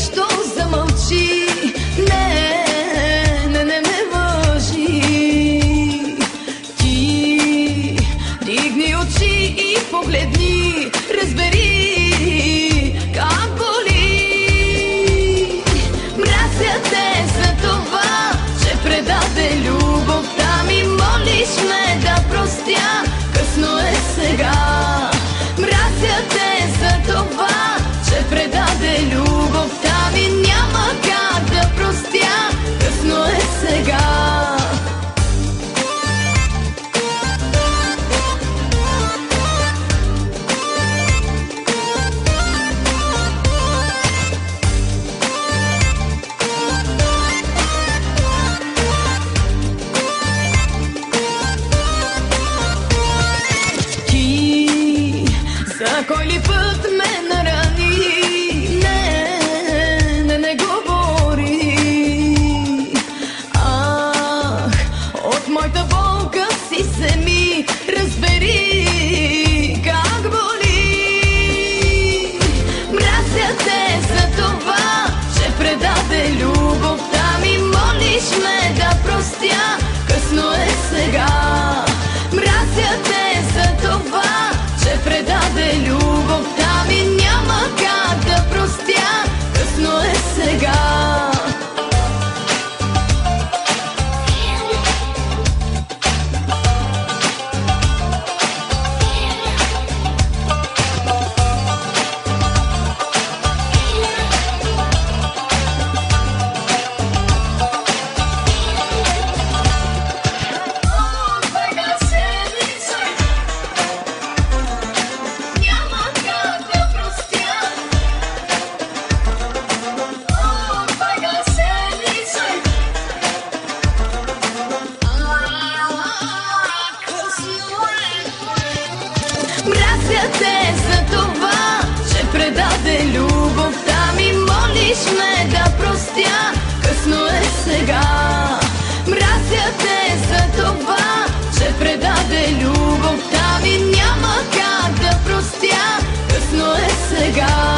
нищо замълчи. Не лъжи. Ти дигни очи и погледни, разбери как боли. Мразя те за това, че предаде любовта ми. Молиш ме да простя, късно е сега. Мразя те за това, че предаде любовта ми. Няма как да простя, късно е сега. За кой ли път ме нарани? Не говори. Ах, от моята болка си вземи, разбери как боли. Мразя те за това, че предаде любовта ми. Молиш ме да простя, късно е сега. Мразя те за това, че предаде любовта ми. Няма как да простя, късно е сега. Мразя те за това, че предаде любовта ми. Молиш ме да простя, късно е сега. Мразя те за това, че предаде любовта ми. Няма как да простя, късно е сега.